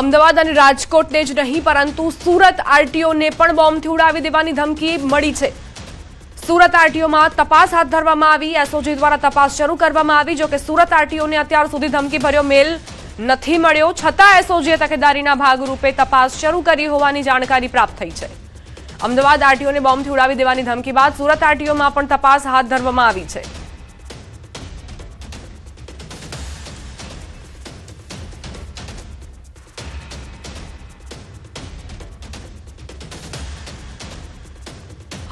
અમદાવાદ અને રાજકોટને જ નહીં પરંતુ સુરત આરટીઓને પણ બોમ્બથી ઉડાવી દેવાની ધમકી મળી છે। સુરત આરટીઓમાં તપાસ હાથ ધરવામાં આવી। એસઓજી દ્વારા તપાસ શરૂ કરવામાં આવી। જો કે સુરત આરટીઓને અત્યાર સુધી ધમકીભર્યો મેલ નથી મળ્યો, છતાં એસઓજીએ તકેદારીના ભાગરૂપે તપાસ શરૂ કરી હોવાની જાણકારી પ્રાપ્ત થઈ છે। અમદાવાદ આરટીઓને બોમ્બથી ઉડાવી દેવાની ધમકી બાદ સુરત આરટીઓમાં પણ તપાસ હાથ ધરવામાં આવી છે।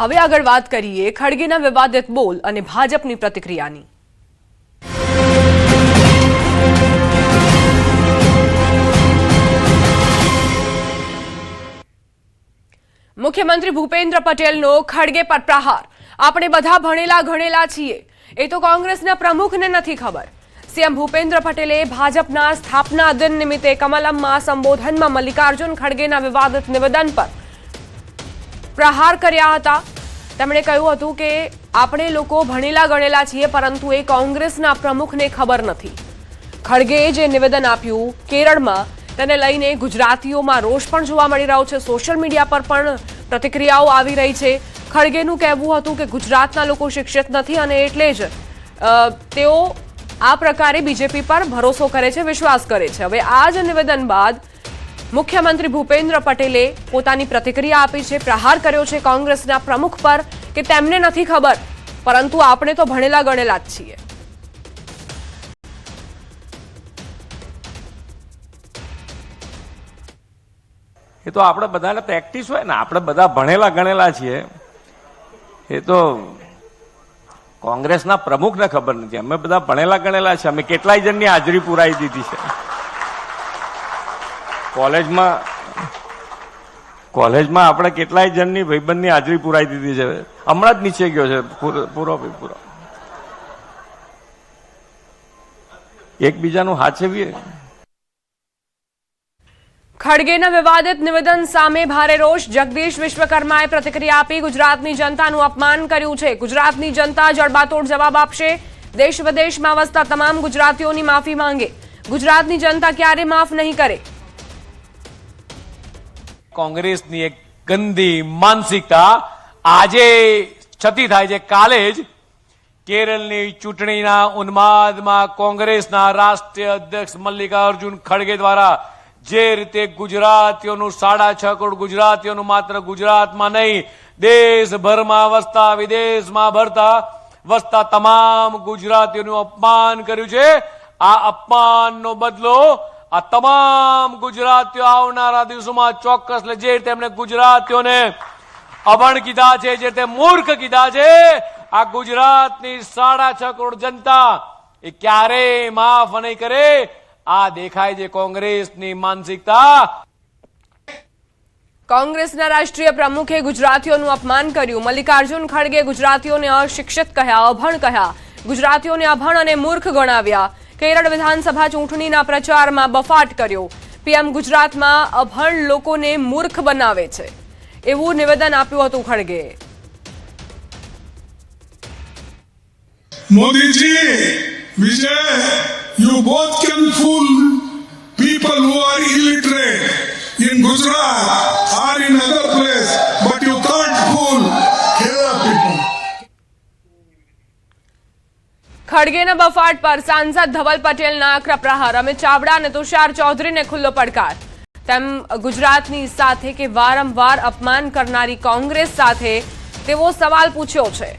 હવે આગળ વાત કરીએ ખડગેના વિવાદિત બોલ અને ભાજપની પ્રતિક્રિયાની। મુખ્યમંત્રી ભૂપેન્દ્ર પટેલનો ખડગે પર પ્રહાર। આપણે બધા ભણેલા ગણેલા છીએ, એ તો કોંગ્રેસના પ્રમુખને નથી ખબર। સીએમ ભૂપેન્દ્ર પટેલે ભાજપના સ્થાપના દિન નિમિત્તે કમલમમાં સંબોધનમાં મલ્લિકાર્જુન ખડગેના વિવાદિત નિવેદન પર પ્રહાર કર્યા હતા। તેમણે કહ્યું હતું કે આપણે લોકો ભણેલા ગણેલા છીએ, પરંતુ એ કોંગ્રેસના પ્રમુખને ખબર નથી। ખડગેએ જે નિવેદન આપ્યું કેરળમાં, તેને લઈને ગુજરાતીઓમાં રોષ પણ જોવા મળી રહ્યો છે। સોશિયલ મીડિયા પર પણ પ્રતિક્રિયાઓ આવી રહી છે। ખડગેનું કહેવું હતું કે ગુજરાતના લોકો શિક્ષિત નથી અને એટલે જ તેઓ આ પ્રકારે બીજેપી પર ભરોસો કરે છે, વિશ્વાસ કરે છે। હવે આ જ નિવેદન બાદ મુખ્યમંત્રી ભૂપેન્દ્ર પટેલે પોતાની પ્રતિક્રિયા આપી છે, પ્રહાર કર્યો છે કોંગ્રેસના પ્રમુખ પર કે તેમને નથી ખબર, પરંતુ આપણે તો ભણેલા ગણેલા જ છીએ। એ તો આપણે બધાને પ્રેક્ટિસ હોય ને, આપણે બધા ભણેલા ગણેલા છીએ। એ તો કોંગ્રેસના પ્રમુખને ખબર નથી, અમે બધા ભણેલા ગણેલા છે। અમે કેટલાય જણની હાજરી પુરાઈ દીધી છે। કોલેજમાં આપણે કેટલાય જણની ભાઈબંધની હાજરી પુરાઈ દીધી છે। હમણાં જ નીચે ગયો છે પૂરો એકબીજાનું હાચવીએ। ખડગેના વિવાદિત નિવેદન સામે ભારે રોષ। જગદીશ વિશ્વકર્માએ પ્રતિક્રિયા આપી, ગુજરાતની જનતાનું અપમાન કર્યું છે। ગુજરાતની જનતા જડબાતોડ જવાબ આપશે। દેશ વિદેશમાં વસતા તમામ ગુજરાતીઓની માફી માંગે। ગુજરાતની જનતા ક્યારે માફ નહીં કરે। કોંગ્રેસની એક ગંદી માનસિકતા આજે છતી થાય છે। કાલે જ કેરળની ચૂંટણીના ઉન્માદમાં કોંગ્રેસના રાષ્ટ્રીય અધ્યક્ષ મલ્લિકાર્જુન ખડગે દ્વારા જે રીતે ગુજરાતીઓનું 6.5 કરોડ ગુજરાતીઓનું માત્ર ગુજરાતમાં નહીં દેશભરમાં વસતા વિદેશમાં વસતા તમામ ગુજરાતીઓનું અપમાન કર્યું છે। આ અપમાનનો બદલો આ તમામ ગુજરાતીઓ આવનારા દિવસોમાં ચોક્કસ લે। જે તેમણે ગુજરાતીઓને અભણ કીધા છે, જે તે મૂર્ખ કીધા છે, આ ગુજરાતની 6.5 કરોડ જનતા એ ક્યારેય માફ નહીં કરે। આ દેખાય છે કોંગ્રેસની માનસિકતા। કોંગ્રેસના રાષ્ટ્રીય પ્રમુખે ગુજરાતીઓનું અપમાન કર્યું। મલ્લિકાર્જુન ખડગે ગુજરાતીઓને અશિક્ષિત કહ્યા, અભણ કહ્યા, ગુજરાતીઓને અભણ અને મૂર્ખ ગણાવ્યા। કેરળ વિધાનસભા ચૂંટણીના પ્રચારમાં બફાટ કર્યો। પીએમ ગુજરાતમાં અભણ લોકોને મૂર્ખ બનાવે છે, એવું નિવેદન આપ્યું હતું ખડગેએ। મોદીજી, વિજય, you both can fool people who are illiterate in Gujarat or in other place, but you can't fool Kerala people. ખડગેના બફાટ પર સાંસદ ધવલ પટેલના આકરા પ્રહાર। અમિત ચાવડા અને તુષાર ચૌધરીને ખુલ્લો પડકાર। તેમ ગુજરાતની સાથે કે વારંવાર અપમાન કરનારી કોંગ્રેસ સાથે તેવો સવાલ પૂછ્યો છે।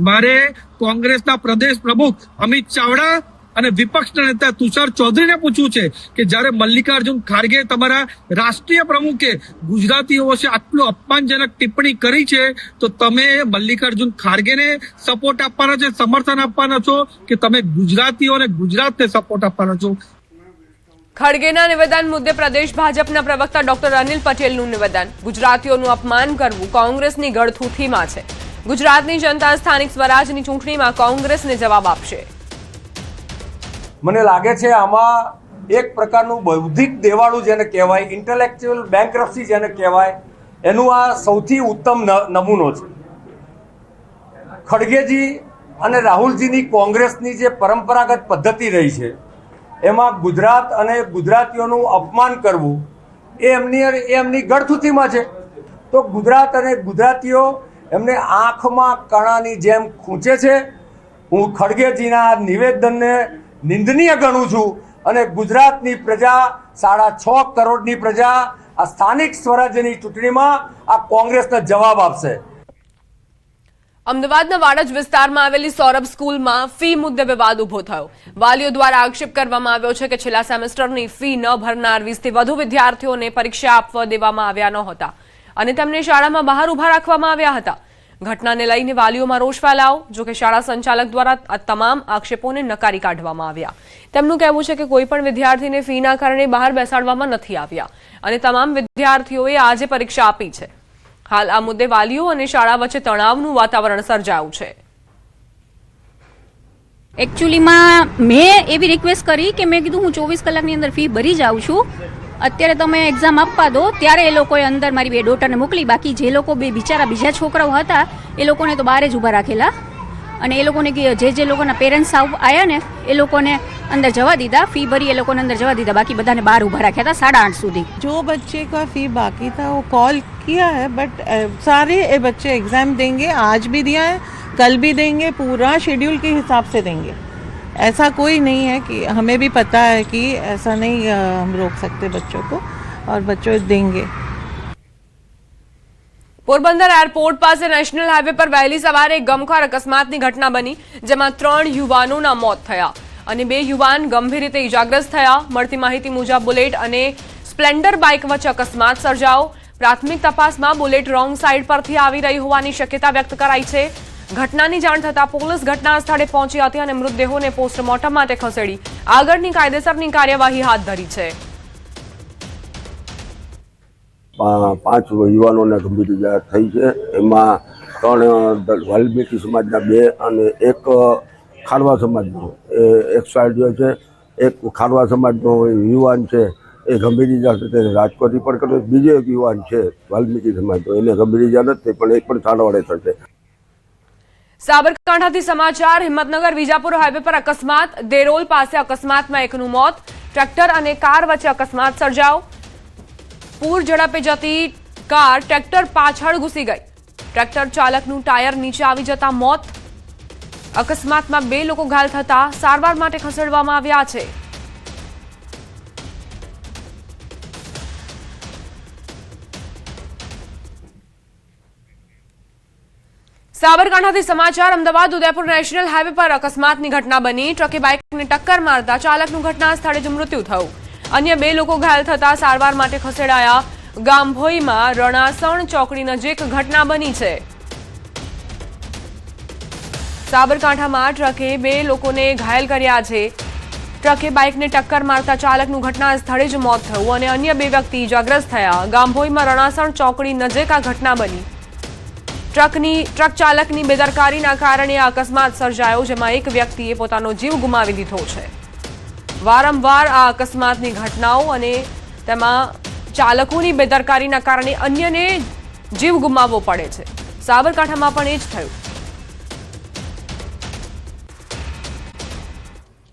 મારે કોંગ્રેસના પ્રદેશ પ્રમુખ અમિત ચાવડા અને વિપક્ષના નેતા તુષાર ચૌધરીને પૂછવું છે કે જ્યારે મલ્લિકાર્જુન ખડગે તમારા રાષ્ટ્રીય પ્રમુખે ગુજરાતીઓ વિશે આટલું અપમાનજનક ટિપ્પણી કરી છે, તો તમે મલ્લિકાર્જુન ખડગેને સપોર્ટ આપવાના છે, સમર્થન આપવાના છો કે તમે ગુજરાતીઓને ગુજરાતને સપોર્ટ આપવાના છો? ખડગેના નિવેદન મુદ્દે પ્રદેશ ભાજપના પ્રવક્તા ડોક્ટર અનિલ પટેલનું નિવેદન। ગુજરાતીઓનું અપમાન કરવું કોંગ્રેસની ગળથૂથીમાં છે। ગુજરાતની જનતા સ્થાનિક સ્વરાજની ચૂંટણીમાં કોંગ્રેસને જવાબ આપશે। મને લાગે છે આમાં એક પ્રકારનું બૌદ્ધિક દેવાળું જેને કહેવાય, ઇન્ટેલેક્ચ્યુઅલ બેન્કરપ્સી જેને કહેવાય, એનું આ સૌથી ઉત્તમ નમૂનો છે। ખડગેજી અને રાહુલજીની કોંગ્રેસની જે પરંપરાગત પદ્ધતિ રહી છે એમાં ગુજરાત અને ગુજરાતીઓનું અપમાન કરવું એ એમની ગળથૂથીમાં છે. તો ગુજરાત અને ગુજરાતીઓ એમને આંખમાં કણાની જેમ ખૂંચે છે. હું ખડગેજીના નિવેદનને નિંદનીય ગણું છું અને ગુજરાતની પ્રજા 6.5 કરોડની પ્રજા આ સ્થાનિક સ્વરાજ્યની ચૂંટણીમાં આ કોંગ્રેસને જવાબ આપશે. અમદાવાદના વાડજ વિસ્તારમાં આવેલી સૌરભ સ્કૂલમાં ફી મુદ્દે વિવાદ ઉભો થયો. વાલીઓ દ્વારા આક્ષેપ કરવામાં આવ્યો છે કે છેલ્લા સેમેસ્ટરની ફી ન ભરનાર 20થી વધુ વિદ્યાર્થીઓને પરીક્ષા આપવા દેવામાં આવ્યા નહોતા અને તેમને શાળામાં બહાર ઉભા રાખવામાં આવ્યા હતા. ઘટનાને લઈને વાલીઓમાં રોષ ફેલાયો. જોકે શાળા સંચાલક દ્વારા આ તમામ આક્ષેપોને નકારી કાઢવામાં આવ્યા. તેમનું કહેવું છે કે કોઈ પણ વિદ્યાર્થીને ફીના કારણે બહાર બેસાડવામાં નથી આવ્યા અને તમામ વિદ્યાર્થીઓએ આજે પરીક્ષા આપી છે. હાલ આ મુદ્દે વાલીઓ અને શાળા વચ્ચે તણાવનું વાતાવરણ સર્જાયું છે. એકચ્યુઅલીમાં મેં એવી રિક્વેસ્ટ કરી કે મેં કીધું હું 24 કલાકની અંદર ફી ભરી જાઉં છું, અત્યારે તમે એક્ઝામ આપવા દો. ત્યારે એ લોકોએ અંદર મારી 2 ડોટરને મોકલી. બાકી જે લોકો બીજા છોકરાઓ હતા એ લોકોને તો બહાર જ ઊભા રાખેલા અને એ લોકોને જે લોકોના પેરેન્ટ્સ આવ્યા ને એ લોકોને अंदर जवा दीदा, फी भरी ये लोगों ने अंदर जवा दीदा, बाकी बधाने बाहर उभा रखा था 8:30 સુધી. जो बच्चे का फी बाकी था वो कॉल किया है, बट सारे बच्चे एग्जाम देंगे, आज भी दिया है, कल भी देंगे, पूरा शेड्यूल के हिसाब से देंगे. ऐसा कोई नहीं है कि हमें भी पता है कि ऐसा नहीं हम रोक सकते बच्चों को, और बच्चों देंगे. પોરબંદર એરપોર્ટ પાસે નેશનલ હાઈવે પર વહેલી સવારે એક ગમખ્વાર અકસ્માતની ઘટના બની, જેમાં 3 યુવાનોના મોત થયા અને 2 યુવાન ગંભીર રીતે ઇજાગ્રસ્ત થયા. મળતી માહિતી મુજબ બુલેટ અને સ્પ્લેન્ડર બાઇક વચ્ચે અકસ્માત સર્જાયો. પ્રાથમિક તપાસમાં બુલેટ રોંગ સાઈડ પરથી આવી રહી હોવાની શક્યતા વ્યક્ત કરાઈ છે. ઘટનાની જાણ થતાં પોલીસ ઘટના સ્થળે પહોંચી હતી અને મૃતદેહોને પોસ્ટમોર્ટમ માટે ખસેડી આગળની કાયદેસરની કાર્યવાહી હાથ ધરી છે. 5 યુવાનોને ગંભીર ઇજા થઈ છે. એમાં 3 વાલ્મીકી સમાજના 2 અને 1 ખારવા સમાજનો એક્સપાયર્ડ છે. એક ખારવા સમાજનો યુવાન છે એ ગંભીર ઇજા છે, તેને રાજકોટ રિપોર્ટ કર્યો. બીજો એક યુવાન છે વાલ્મીકી સમાજનો, એને ગંભીર ઇજા નથી, પણ એક પણ સારવારે થશે. સાબરકાંઠાથી સમાચાર. હિંમતનગર વિજાપુર હાઈવે પર અકસ્માત. દેરોલ પાસે અકસ્માતમાં એકનું મોત. ટ્રેક્ટર અને કાર વચ્ચે અકસ્માત સર્જાયો. પૂર ઝડપે જતી કાર ટ્રેક્ટર પાછળ ઘૂસી ગઈ. ટ્રેક્ટર ચાલકનું ટાયર નીચે આવી જતા મોત. અકસ્માતમાં 2 લોકો ઘાયલ થતા સારવાર માટે ખસેડવામાં આવ્યા છે. સાબરકાંઠાથી સમાચાર. અમદાવાદ ઉદયપુર નેશનલ હાઈવે પર અકસ્માતની ઘટના બની. ટ્રકે બાઇકને ટક્કર મારતા ચાલકનું ઘટના સ્થળે જ મૃત્યુ થયું. અન્ય 2 લોકો ઘાયલ થતા સારવાર માટે ખસેડાયા. ગામભોઈમાં રણાસણ ચોકડી નજીક ઘટના બની છે. સાબરકાંઠામાં ટ્રકે 2 લોકોને ઘાયલ કર્યા છે. ટ્રકે બાઇકને ટક્કર મારતા ચાલકનું ઘટના સ્થળે જ મોત થયું અને અન્ય 2 વ્યક્તિ ઇજાગ્રસ્ત થયા. ગામભોઈમાં રણાસણ ચોકડી નજીક આ ઘટના બની. ટ્રક ચાલકની બેદરકારીના કારણે આ અકસ્માત સર્જાયો, જેમાં એક વ્યક્તિએ પોતાનો જીવ ગુમાવી દીધો છે. વારંવાર આ અકસ્માતની ઘટનાઓ અને તેમાં ચાલકોની બેદરકારીના કારણે અન્યને જીવ ગુમાવવો પડે છે. સાબરકાંઠામાં પણ એ જ થયું.